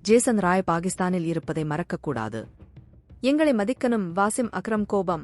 Jason Roy பாகிஸ்தானில் இருப்பதை மறக்கக்கூடாது. எங்களை மதிக்கணும். வாசிம் அக்ரம் கோபம்.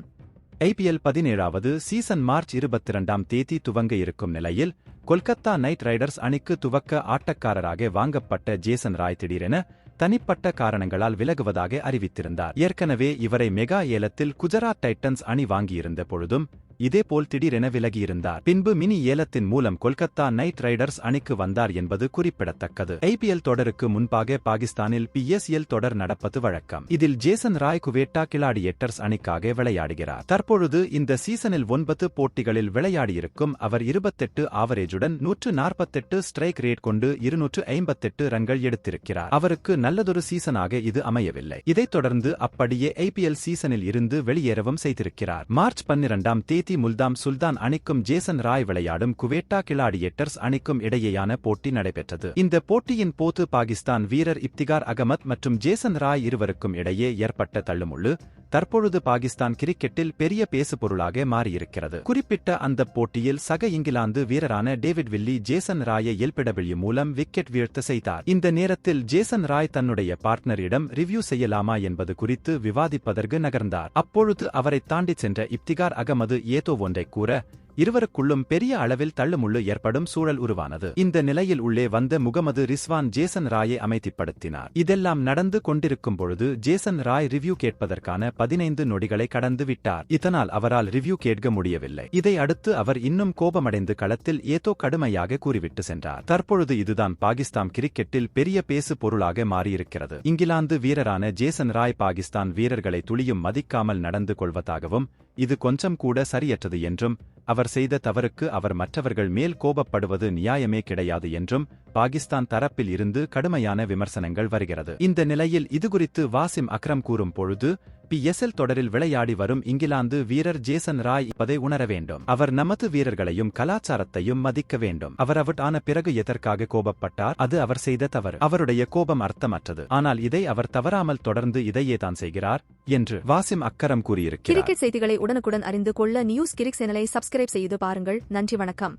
IPL 17வது சீசன் மார்ச் 22ஆம் தேதி துவங்க இருக்கும் நிலையில் கொல்கத்தா நைட் ரைடர்ஸ் அணிக்கு துவக்க ஆட்டக்காரராக வாங்கப்பட்ட ஜேசன் ராய் திடீரென தனிப்பட்ட காரணங்களால் விலகுவதாக அறிவித்திருந்தார். ஏற்கனவே இவரை மெகா ஏலத்தில் குஜராத் டைட்டன்ஸ் அணி வாங்கியிருந்த பொழுதும் இதேபோல் திடீரென விலகியிருந்தார். பின்பு மினி ஏலத்தின் மூலம் கொல்கத்தா நைட் ரைடர்ஸ் அணிக்கு வந்தார் என்பது குறிப்பிடத்தக்கது. IPL தொடருக்கு முன்பாக பாகிஸ்தானில் PSL தொடர் நடப்பது வழக்கம். இதில் ஜேசன் ராய் குவேட்டா கிளாடியேட்டர்ஸ் அணிக்காக விளையாடுகிறார். தற்பொழுது இந்த சீசனில் 9 போட்டிகளில் விளையாடியிருக்கும் அவர் 28 ஆவரேஜுடன் 148 ஸ்ட்ரைக் ரேட் கொண்டு 258 ரன்கள் எடுத்திருக்கிறார். அவருக்கு நல்லதொரு சீசனாக இது அமையவில்லை. இதைத் தொடர்ந்து அப்படியே IPL சீசனில் இருந்து வெளியேறவும் செய்திருக்கிறார். மார்ச் 12ஆம் தேதி முல்தாம் சுல்தான் அணிக்கும் ஜேசன் ராய் விளையாடும் குவேட்டா கிளாடியேட்டர்ஸ் அணிக்கும் இடையேயான போட்டி நடைபெற்றது. இந்த போட்டியின் போது பாகிஸ்தான் வீரர் இப்திகார் அகமத் மற்றும் ஜேசன் ராய் இருவருக்கும் இடையே ஏற்பட்ட தள்ளுமுள்ளு தற்பொழுது பாகிஸ்தான் கிரிக்கெட்டில் பெரிய பேசுபொருளாக மாறியிருக்கிறது. குறிப்பிட்ட அந்த போட்டியில் சக இங்கிலாந்து வீரரான டேவிட் வில்லி ஜேசன் ராயை LBW மூலம் விக்கெட் வீழ்த்த செய்தார். இந்த நேரத்தில் ஜேசன் ராய் தன்னுடைய பார்ட்னரிடம் ரிவ்யூ செய்யலாமா என்பது குறித்து விவாதிப்பதற்கு நகர்ந்தார். அப்பொழுது அவரை தாண்டிச் சென்ற இப்திகார் அகமது ஏதோ ஒன்றை கூற இருவருக்குள்ளும் பெரிய அளவில் தள்ளுமுள்ளு ஏற்படும் சூழல் உருவானது. இந்த நிலையில் உள்ளே வந்த முகமது ரிஸ்வான் ஜேசன் ராயை அமைதிப்படுத்தினார். இதெல்லாம் நடந்து கொண்டிருக்கும் பொழுது ஜேசன் ராய் ரிவ்யூ கேட்பதற்கான 15 நொடிகளை கடந்து விட்டார். இதனால் அவரால் ரிவ்யூ கேட்க முடியவில்லை. இதை அடுத்து அவர் இன்னும் கோபமடைந்து களத்தில் ஏதோ கடுமையாக கூறிவிட்டு சென்றார். தற்பொழுது இதுதான் பாகிஸ்தான் கிரிக்கெட்டில் பெரிய பேசு பொருளாக மாறியிருக்கிறது. இங்கிலாந்து வீரரான ஜேசன் ராய் பாகிஸ்தான் வீரர்களை துளியும் மதிக்காமல் நடந்து கொள்வதாகவும் இது கொஞ்சம் கூட சரியற்றது என்றும் அவர் செய்த தவறுக்கு அவர் மற்றவர்கள் மேல் கோபப்படுவது நியாயமே கிடையாது என்றும் பாகிஸ்தான் தரப்பில் இருந்து கடுமையான விமர்சனங்கள் வருகிறது. இந்த நிலையில் இதுகுறித்து வாசிம் அக்ரம் கூறும் பொழுது PSL தொடரில் விளையாடி வரும் இங்கிலாந்து வீரர் ஜேசன் ராய் இப்பதை உணர வேண்டும். அவர் நமது வீரர்களையும் கலாச்சாரத்தையும் மதிக்க வேண்டும். அவர் அவுட் ஆன பிறகு எதற்காக கோபப்பட்டார்? அது அவர் செய்த தவறு. அவருடைய கோபம் அர்த்தமற்றது. ஆனால் இதை அவர் தவறாமல் தொடர்ந்து இதையே தான் செய்கிறார் என்று வாசிம் அக்ரம் கூறியிருக்கிறார். கிரிக்கெட் செய்திகளை உடனுக்குடன் அறிந்து கொள்ள நியூஸ் கிரிக் சேனலை சப்ஸ்கிரைப் செய்து பாருங்கள். நன்றி, வணக்கம்.